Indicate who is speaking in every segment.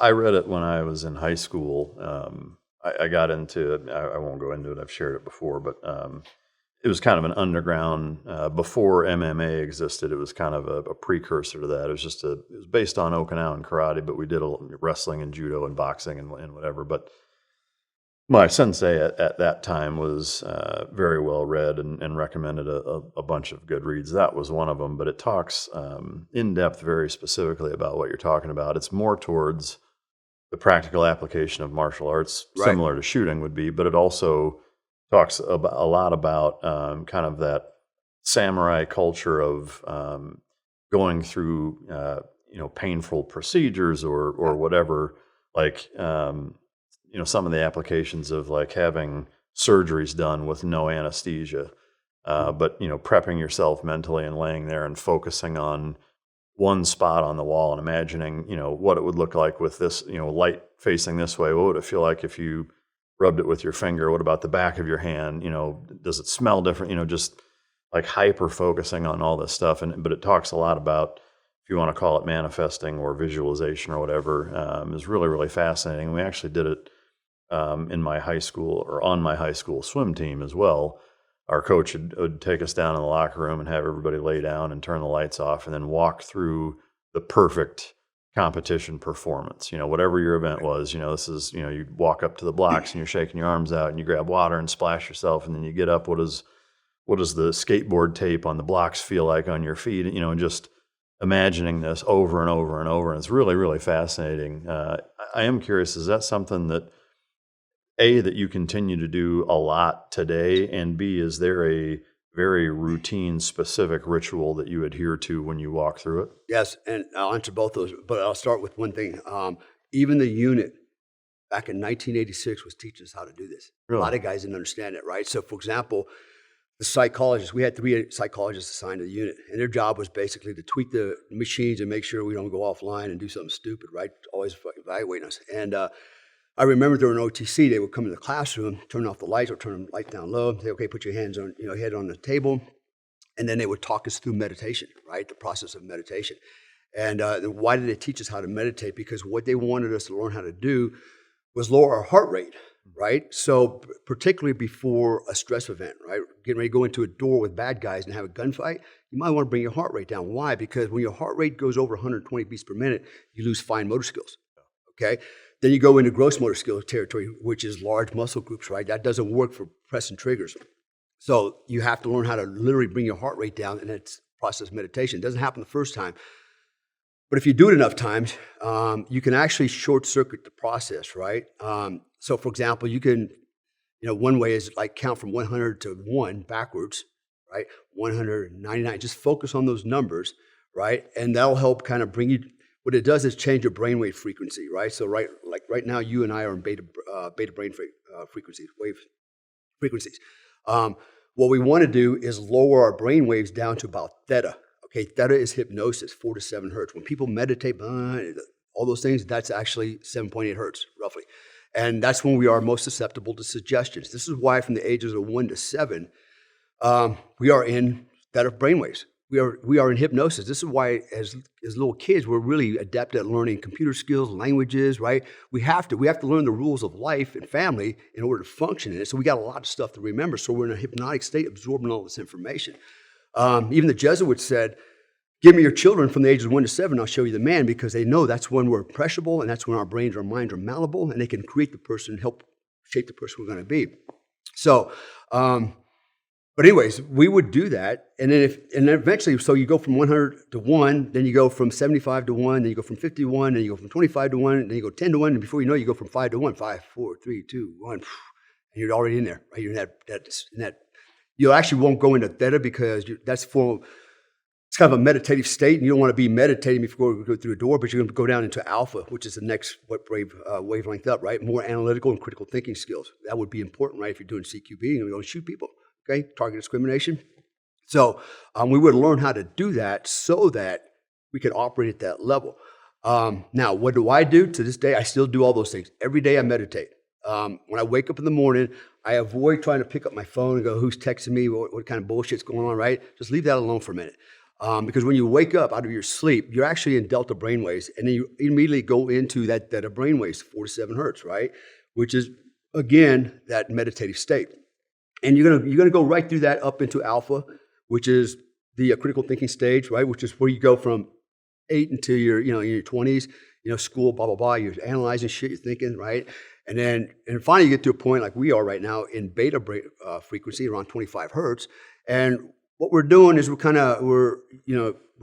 Speaker 1: I read it when I was in high school. I got into it. I won't go into it. I've shared it before, but it was kind of an underground before MMA existed. It was kind of a precursor to that. It was just it was based on Okinawan karate, but we did wrestling and judo and boxing and whatever. But my sensei at that time was very well read and recommended a bunch of good reads. That was one of them, but it talks in depth very specifically about what you're talking about. It's more towards the practical application of martial arts,
Speaker 2: Right.
Speaker 1: similar to shooting would be, but it also talks a lot about kind of that samurai culture of going through painful procedures or whatever, like some of the applications of like having surgeries done with no anesthesia, but prepping yourself mentally and laying there and focusing on one spot on the wall and imagining what it would look like with this light facing this way. What would it feel like if you rubbed it with your finger? What about the back of your hand? Does it smell different? Just like hyper focusing on all this stuff. But it talks a lot about, if you want to call it manifesting or visualization or whatever, is really, really fascinating. We actually did it in my high school or on my high school swim team as well. Our coach would take us down in the locker room and have everybody lay down and turn the lights off and then walk through the perfect competition performance. Whatever your event was, this is, you walk up to the blocks and you're shaking your arms out and you grab water and splash yourself, and then you get up. What does the skateboard tape on the blocks feel like on your feet? Just imagining this over and over and over. And it's really, really fascinating. I am curious, is that something that that you continue to do a lot today, and B, is there a very routine, specific ritual that you adhere to when you walk through it?
Speaker 2: Yes, and I'll answer both those, but I'll start with one thing. Even the unit back in 1986 was teaching us how to do this.
Speaker 1: Really?
Speaker 2: A lot of guys didn't understand it, right? So, for example, the psychologists, we had 3 psychologists assigned to the unit, and their job was basically to tweak the machines and make sure we don't go offline and do something stupid, right? Always evaluating us. And I remember during OTC, they would come in the classroom, turn off the lights or turn the light down low, say, okay, put your hands on, head on the table. And then they would talk us through meditation, right? The process of meditation. And why did they teach us how to meditate? Because what they wanted us to learn how to do was lower our heart rate, right? So particularly before a stress event, right? Getting ready to go into a door with bad guys and have a gunfight, you might want to bring your heart rate down. Why? Because when your heart rate goes over 120 beats per minute, you lose fine motor skills, okay? Then you go into gross motor skill territory, which is large muscle groups, right? That doesn't work for pressing triggers. So you have to learn how to literally bring your heart rate down, and it's process of meditation. It doesn't happen the first time. But if you do it enough times, you can actually short circuit the process, right? So for example, you can, one way is like count from 100 to 1 backwards, right? 199, just focus on those numbers, right? And that'll help kind of bring you. What it does is change your brainwave frequency, right? So right now, you and I are in beta brain frequencies, wave frequencies. What we want to do is lower our brain waves down to about theta. Okay, theta is hypnosis, 4 to 7 hertz. When people meditate, all those things, that's actually 7.8 hertz, roughly. And that's when we are most susceptible to suggestions. This is why from the ages of 1 to 7, we are in theta brainwaves. We are in hypnosis. This is why, as little kids, we're really adept at learning computer skills, languages, right? We have to learn the rules of life and family in order to function in it. So we got a lot of stuff to remember. So we're in a hypnotic state, absorbing all this information. Even the Jesuits said, "Give me your children from the ages of 1 to 7, I'll show you the man," because they know that's when we're impressionable, and that's when our brains, our minds are malleable, and they can create the person, help shape the person we're going to be. So. But anyways, we would do that, and then eventually, so you go from 100 to 1, then you go from 75 to 1, then you go from 50 to 1, then you go from 25 to 1, then you go 10 to 1, and before you know it, you go from 5 to 1, 5, 4, 3, 2, 1, and you're already in there, right? You're in that. You actually won't go into theta because it's kind of a meditative state, and you don't want to be meditating before you go through a door, but you're going to go down into alpha, which is the next wavelength up, right? More analytical and critical thinking skills. That would be important, right? If you're doing CQB and you're going to shoot people. Okay, target discrimination. So we would learn how to do that so that we could operate at that level. Now, what do I do? To this day, I still do all those things. Every day I meditate. When I wake up in the morning, I avoid trying to pick up my phone and go, who's texting me? What kind of bullshit's going on, right? Just leave that alone for a minute. Because when you wake up out of your sleep, you're actually in delta brainwaves, and then you immediately go into that theta brainwaves, 4 to 7 hertz, right? Which is, again, that meditative state. And you're gonna go right through that up into alpha, which is the critical thinking stage, right? Which is where you go from 8 into your, in your 20s, school, blah, blah, blah. You're analyzing shit, you're thinking, right? And finally you get to a point like we are right now in beta frequency around 25 hertz. And what we're doing is we're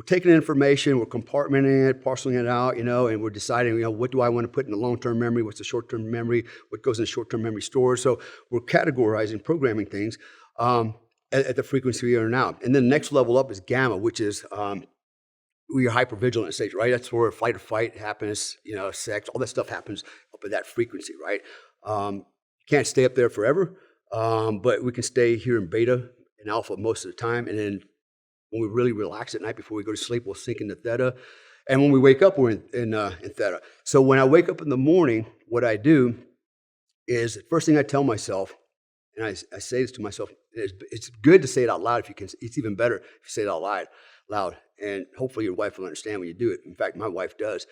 Speaker 2: taking information, we're compartmenting it, parceling it out, and we're deciding, what do I want to put in the long-term memory? What's the short-term memory? What goes in the short-term memory storage? So we're categorizing, programming things at the frequency we are now. And then the next level up is gamma, which is your hypervigilant stage, right? That's where fight or fight happens, sex, all that stuff happens up at that frequency, right? You can't stay up there forever, but we can stay here in beta and alpha most of the time. And then when we really relax at night before we go to sleep, we'll sink into theta. And when we wake up, we're in theta. So when I wake up in the morning, what I do is the first thing I tell myself, and I say this to myself, it's good to say it out loud if you can. It's even better if you say it out loud. And hopefully your wife will understand when you do it. In fact, my wife does.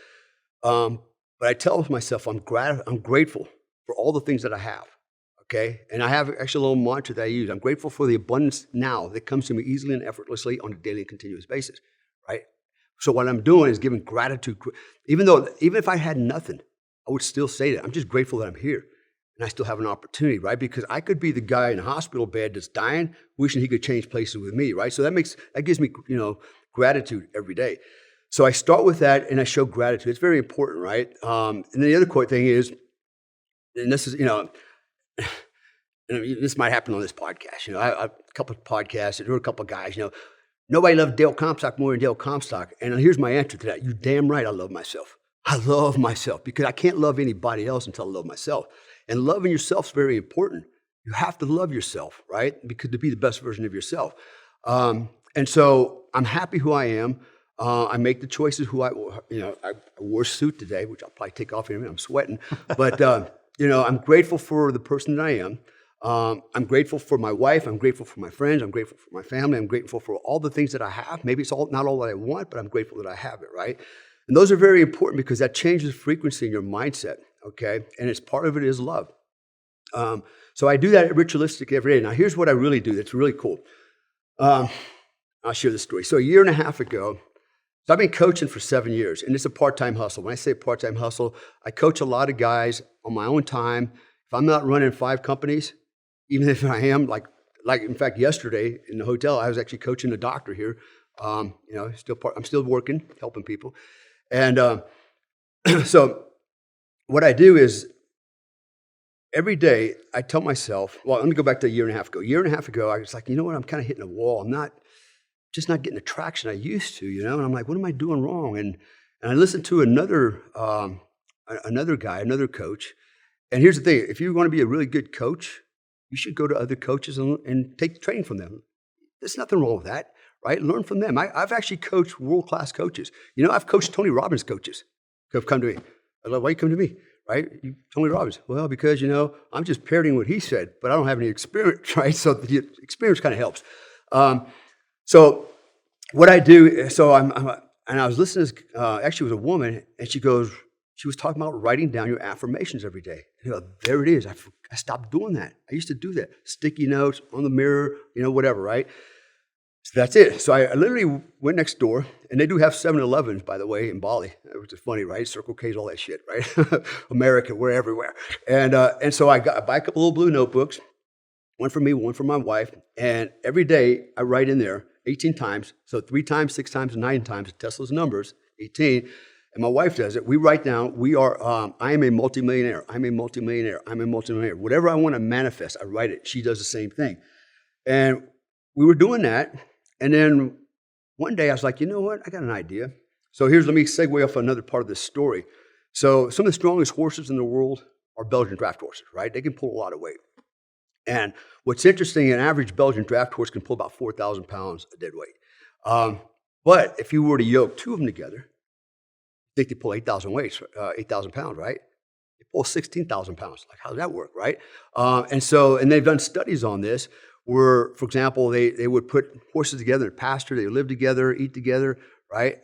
Speaker 2: But I tell myself I'm grateful for all the things that I have. Okay, and I have actually a little mantra that I use. I'm grateful for the abundance now that comes to me easily and effortlessly on a daily and continuous basis, right? So what I'm doing is giving gratitude. Even if I had nothing, I would still say that. I'm just grateful that I'm here and I still have an opportunity, right? Because I could be the guy in a hospital bed that's dying, wishing he could change places with me, right? So that gives me, gratitude every day. So I start with that and I show gratitude. It's very important, right? And then the other core thing is, and this is, and this might happen on this podcast. A couple of podcasts, I heard a couple of guys, nobody loved Dale Comstock more than Dale Comstock. And here's my answer to that. You're damn right I love myself. I love myself because I can't love anybody else until I love myself. And loving yourself is very important. You have to love yourself, right? Because to be the best version of yourself. And so I'm happy who I am. I make the choices I wore a suit today, which I'll probably take off in a minute. I'm sweating. But, I'm grateful for the person that I am. I'm grateful for my wife. I'm grateful for my friends. I'm grateful for my family. I'm grateful for all the things that I have. Maybe it's not all that I want, but I'm grateful that I have it, right? And those are very important because that changes frequency in your mindset, okay? And it's part of it is love. So I do that ritualistic every day. Now, here's what I really do that's really cool. I'll share this story. So a year and a half ago, so I've been coaching for 7 years, and it's a part-time hustle. When I say part-time hustle, I coach a lot of guys on my own time. If I'm not running 5 companies, even if I am, like in fact, yesterday in the hotel, I was actually coaching a doctor here. I'm still working, helping people. And so what I do is every day I tell myself, well, let me go back to a year and a half ago. A year and a half ago, I was like, I'm kind of hitting a wall. I'm just not getting the traction I used to, and I'm like, what am I doing wrong? And I listened to another guy, another coach. And here's the thing, if you want to be a really good coach, you should go to other coaches and take training from them. There's nothing wrong with that, right? Learn from them. I've actually coached world-class coaches. I've coached Tony Robbins coaches who have come to me. I love, why you come to me, right? Tony Robbins. Well, because, I'm just parroting what he said, but I don't have any experience, right? So the experience kind of helps. So what I do, and I was listening to, actually it was a woman, and she was talking about writing down your affirmations every day. There it is. I stopped doing that. I used to do that. Sticky notes on the mirror, whatever, right? So that's it. So I literally went next door, and they do have 7-Elevens, by the way, in Bali, which is funny, right? Circle K's, all that shit, right? America, we're everywhere. And so I buy a couple little blue notebooks, one for me, one for my wife, and every day I write in there 18 times. So 3 times, 6 times, 9 times, Tesla's numbers, 18. And my wife does it. We write down, I am a multimillionaire. I'm a multimillionaire. I'm a multimillionaire. Whatever I want to manifest, I write it. She does the same thing. And we were doing that. And then one day I was like, you know what? I got an idea. So let me segue off another part of this story. So some of the strongest horses in the world are Belgian draft horses, right? They can pull a lot of weight. And what's interesting, an average Belgian draft horse can pull about 4,000 pounds of dead weight. But if you were to yoke 2 of them together, I think they pull 8,000 pounds, right? They pull 16,000 pounds. Like, how does that work, right? And they've done studies on this were, for example, they would put horses together in pasture. They would live together, eat together, right?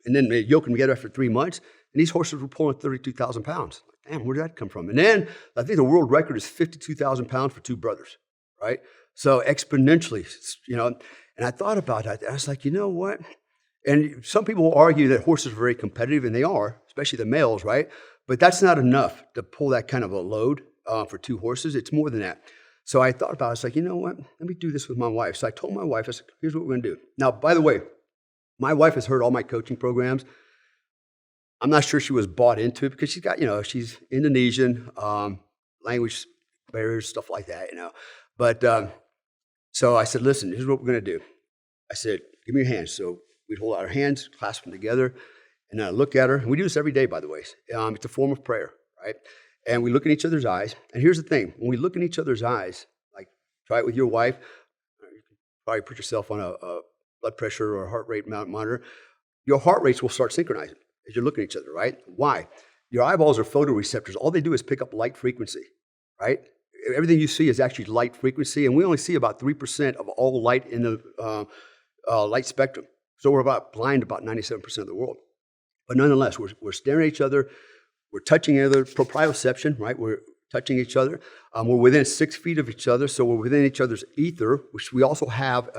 Speaker 2: And then they yoke them together after 3 months. And these horses were pulling 32,000 pounds. Damn, where did that come from? And then I think the world record is 52,000 pounds for 2 brothers, right? So exponentially, and I thought about that. I was like, you know what? And some people will argue that horses are very competitive, and they are, especially the males, right? But that's not enough to pull that kind of a load for 2 horses. It's more than that. So I thought about it. I was like, you know what? Let me do this with my wife. So I told my wife, I said, here's what we're going to do. Now, by the way, my wife has heard all my coaching programs. I'm not sure she was bought into it because she's got, she's Indonesian, language barriers, stuff like that, But so I said, listen, here's what we're going to do. I said, give me your hands. So we'd hold out our hands, clasp them together, and then I look at her. And we do this every day, by the way. It's a form of prayer, right? And we look in each other's eyes. And here's the thing. When we look in each other's eyes, like try it with your wife. You can probably put yourself on a blood pressure or a heart rate monitor. Your heart rates will start synchronizing as you're looking at each other, right? Why? Your eyeballs are photoreceptors. All they do is pick up light frequency, right? Everything you see is actually light frequency, and we only see about 3% of all light in the light spectrum. So we're blind about 97% of the world. But nonetheless, we're staring at each other. We're touching each other, proprioception, right? We're touching each other. We're within 6 feet of each other, so we're within each other's ether, which we also have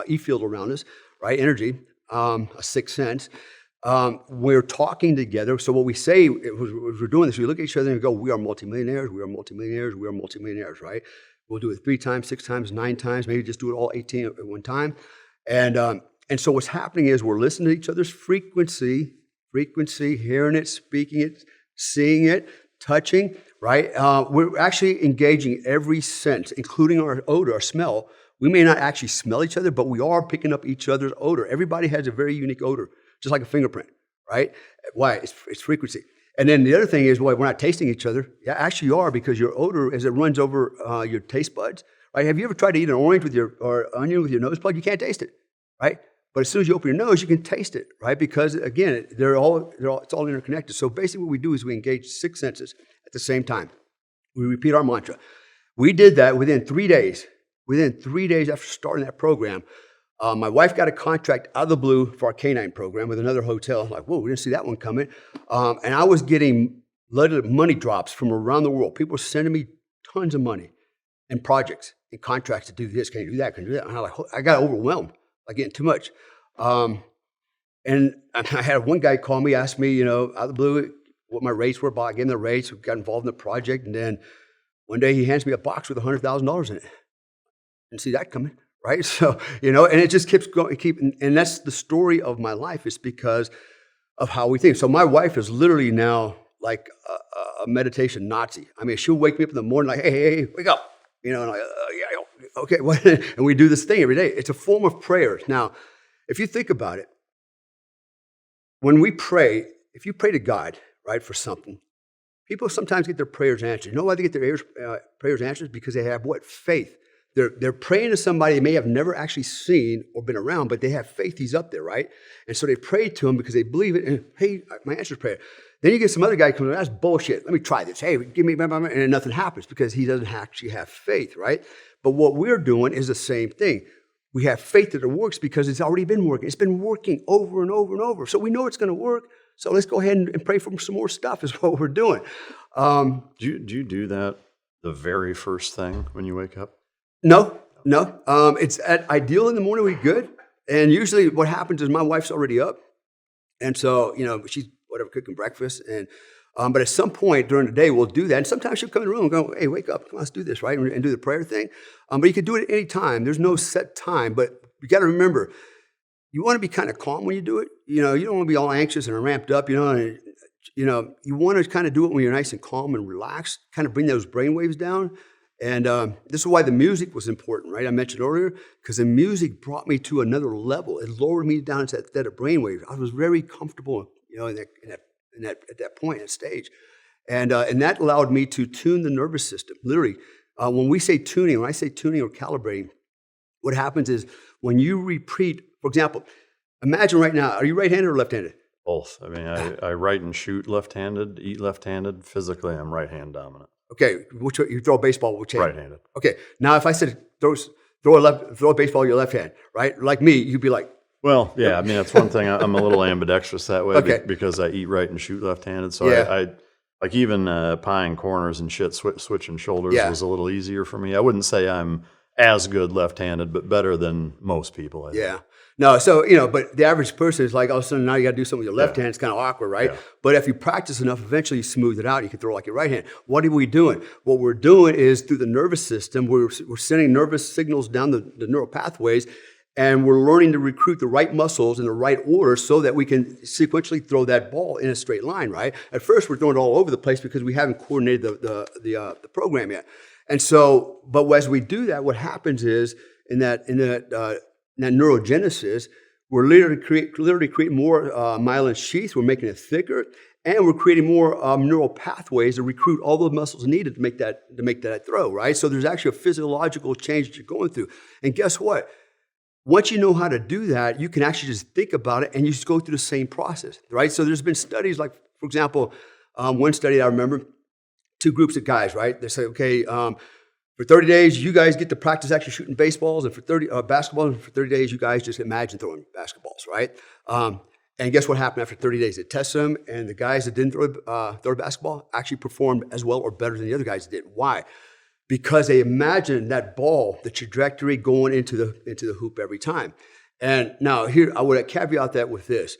Speaker 2: E-field around us, right? Energy, a sixth sense. We're talking together. So what we say, as we're doing this, we look at each other and we go, we are multimillionaires, we are multimillionaires, we are multimillionaires, right? We'll do it 3 times, 6 times, 9 times, maybe just do it all 18 at one time. And so what's happening is we're listening to each other's frequency, hearing it, speaking it, seeing it, touching, right? We're actually engaging every sense, including our odor, our smell. We may not actually smell each other, but we are picking up each other's odor. Everybody has a very unique odor, just like a fingerprint, right? Why? It's frequency. And then the other thing is, well, we're not tasting each other. Yeah, actually you are, because your odor, as it runs over your taste buds, right? Have you ever tried to eat an orange or onion with your nose plug? You can't taste it, right? But as soon as you open your nose, you can taste it, right? Because again, it's all interconnected. So basically what we do is we engage 6 senses at the same time. We repeat our mantra. We did that within 3 days. Within 3 days after starting that program, my wife got a contract out of the blue for our canine program with another hotel. Like, whoa, we didn't see that one coming. And I was getting money drops from around the world. People were sending me tons of money and projects and contracts to do this, can you do that, can you do that? And I got overwhelmed, like getting too much. And I had one guy call me, ask me, out of the blue, what my rates were. I gave him the rates. We got involved in the project. And then one day he hands me a box with $100,000 in it. Didn't see that coming, right? So, and it just keeps going, and that's the story of my life. It's because of how we think. So my wife is literally now like a meditation Nazi. I mean, she'll wake me up in the morning like, hey, wake up. And I'm like, yeah, okay. And we do this thing every day. It's a form of prayer. Now, if you think about it, when we pray, if you pray to God, right, for something, people sometimes get their prayers answered. You know why they get their prayers answered? Because they have what? Faith. They're praying to somebody they may have never actually seen or been around, but they have faith he's up there, right? And so they pray to him because they believe it, and hey, my answer's prayer. Then you get some other guy comes, that's bullshit. Let me try this. Hey, give me, and then nothing happens because he doesn't actually have faith, right? But what we're doing is the same thing. We have faith that it works because it's already been working. It's been working over and over and over. So we know it's going to work. So let's go ahead and pray for some more stuff is what we're doing. Do
Speaker 1: you do that the very first thing when you wake up?
Speaker 2: No. It's ideal in the morning, we're good. And usually what happens is my wife's already up. And so, she's cooking breakfast. And but at some point during the day, we'll do that. And sometimes she'll come in the room and go, hey, wake up, come on, let's do this, right? And do the prayer thing. But you can do it at any time. There's no set time. But you got to remember, you want to be kind of calm when you do it. You don't want to be all anxious and ramped up, and, you want to kind of do it when you're nice and calm and relaxed, kind of bring those brain waves down. And this is why the music was important, right? I mentioned earlier, because the music brought me to another level. It lowered me down to that brainwave. I was very comfortable, at that point, at stage. And that allowed me to tune the nervous system. Literally, when I say tuning or calibrating, what happens is when you repeat, for example, imagine right now, are you right-handed or left-handed?
Speaker 1: Both. I mean, I write and shoot left-handed, eat left-handed. Physically, I'm right-hand dominant.
Speaker 2: Okay, which way, you throw a baseball, which hand?
Speaker 1: Right-handed.
Speaker 2: Okay, now if I said throw a baseball with your left hand, right? Like me, you'd be like,
Speaker 1: Well, yeah, I mean, that's one thing. I'm a little ambidextrous that way
Speaker 2: Okay.
Speaker 1: because I eat right and shoot left-handed. So
Speaker 2: Yeah.
Speaker 1: I like even pieing corners and shit, switching shoulders
Speaker 2: Yeah.
Speaker 1: was a little easier for me. I wouldn't say I'm as good left-handed, but better than most people, I think.
Speaker 2: yeah. No, so, but the average person is like, all of a sudden now you got to do something with your left hand. It's kind of awkward, right?
Speaker 1: Yeah.
Speaker 2: But if you practice enough, eventually you smooth it out. You can throw like your right hand. What are we doing? What we're doing is through the nervous system, we're sending nervous signals down the neural pathways, and we're learning to recruit the right muscles in the right order so that we can sequentially throw that ball in a straight line, right? At first, we're throwing it all over the place because we haven't coordinated the program yet. And so, but as we do that, what happens is in that neurogenesis, we're literally creating more myelin sheath. We're making it thicker, and we're creating more neural pathways to recruit all the muscles needed to make that throw, right? So there's actually a physiological change that you're going through. And guess what? Once you know how to do that, you can actually just think about it and you just go through the same process, right? So there's been studies like, for example, one study I remember, 2 groups of guys, right? They say, okay, for 30 days, you guys get to practice actually shooting baseballs, and for 30 basketball, and for 30 days, you guys just imagine throwing basketballs, right? And guess what happened after 30 days? They tested them, and the guys that didn't throw a basketball actually performed as well or better than the other guys did. Why? Because they imagined that ball, the trajectory going into the hoop every time. And now here, I would caveat that with this.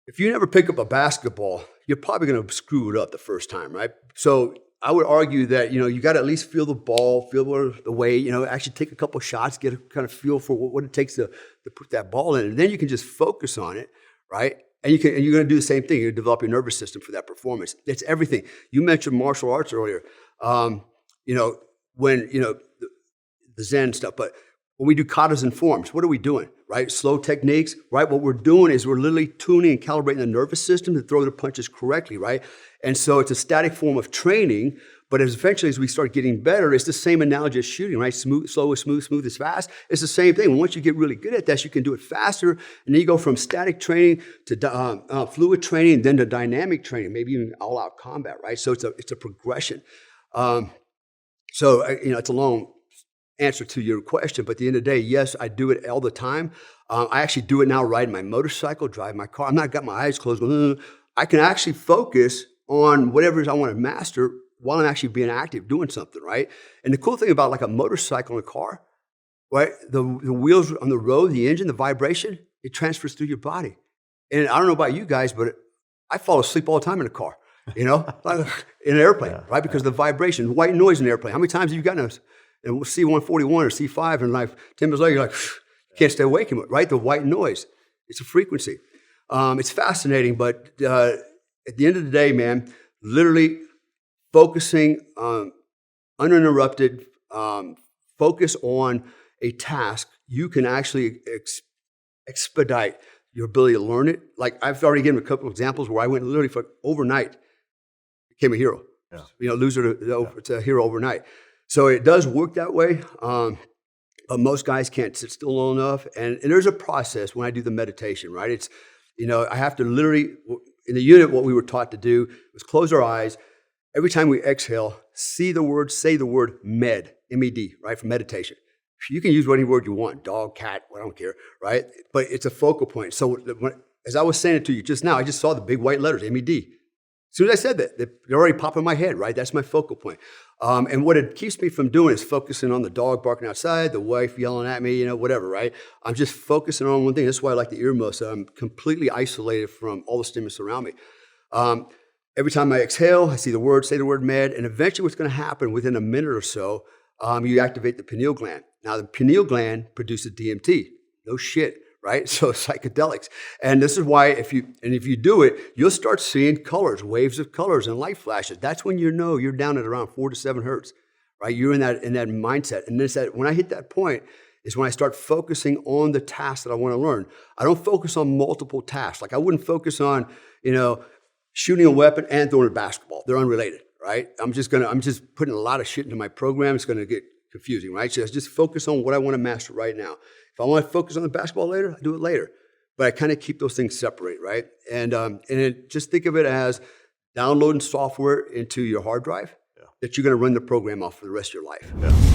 Speaker 2: If you never pick up a basketball, you're probably going to screw it up the first time, right? So I would argue that, you got to at least feel the ball, feel the weight, actually take a couple shots, get a kind of feel for what it takes to put that ball in. And then you can just focus on it, right? And you're going to do the same thing. You're going to develop your nervous system for that performance. It's everything. You mentioned martial arts earlier. When, the Zen stuff, but when we do katas and forms, what are we doing, right? Slow techniques, right? What we're doing is we're literally tuning and calibrating the nervous system to throw the punches correctly, right? And so it's a static form of training, but eventually as we start getting better, it's the same analogy as shooting, right? Slow is smooth is fast. It's the same thing. Once you get really good at that, you can do it faster, and then you go from static training to fluid training, then to dynamic training, maybe even all-out combat, right? So it's a progression. So it's a long answer to your question, but at the end of the day, yes, I do it all the time. I actually do it now riding my motorcycle, driving my car. I'm not got my eyes closed going, I can actually focus on whatever it is I want to master while I'm actually being active, doing something, right? And the cool thing about like a motorcycle and a car, right? The wheels on the road, the engine, the vibration, it transfers through your body. And I don't know about you guys, but I fall asleep all the time in a car, like in an airplane, right? Because of the vibration, white noise in an airplane. How many times have you gotten a C-141 or C-5 and like 10 minutes later, you're like, you can't stay awake anymore, right? The white noise, it's a frequency. It's fascinating, but at the end of the day, man, literally focusing uninterrupted, focus on a task, you can actually expedite your ability to learn it. Like I've already given a couple of examples where I went literally for overnight, became a hero.
Speaker 1: Yeah.
Speaker 2: Loser to hero overnight. So it does work that way, but most guys can't sit still long enough. And there's a process when I do the meditation, right? It's, I have to literally, in the unit, what we were taught to do was close our eyes. Every time we exhale, say the word med, M-E-D, right, for meditation. You can use any word you want, dog, cat, I don't care, right? But it's a focal point. So as I was saying it to you just now, I just saw the big white letters, M-E-D. As soon as I said that, they're already popping in my head, right? That's my focal point. And what it keeps me from doing is focusing on the dog barking outside, the wife yelling at me, whatever, right? I'm just focusing on one thing. That's why I like the earmuffs. I'm completely isolated from all the stimulus around me. Every time I exhale, I say the word med, and eventually what's going to happen within a minute or so, you activate the pineal gland. Now, the pineal gland produces DMT. No shit, right? So psychedelics. And this is why if you do it, you'll start seeing colors, waves of colors and light flashes. That's when you're down at around 4 to 7 hertz, right? You're in that mindset. And when I hit that point is when I start focusing on the task that I want to learn. I don't focus on multiple tasks. Like I wouldn't focus on, shooting a weapon and throwing a basketball. They're unrelated, right? I'm just putting a lot of shit into my program. It's going to get confusing, right? So I just focus on what I want to master right now. If I want to focus on the basketball later, I do it later. But I kind of keep those things separate, right? And just think of it as downloading software into your hard drive that you're going to run the program off for the rest of your life.
Speaker 1: Yeah.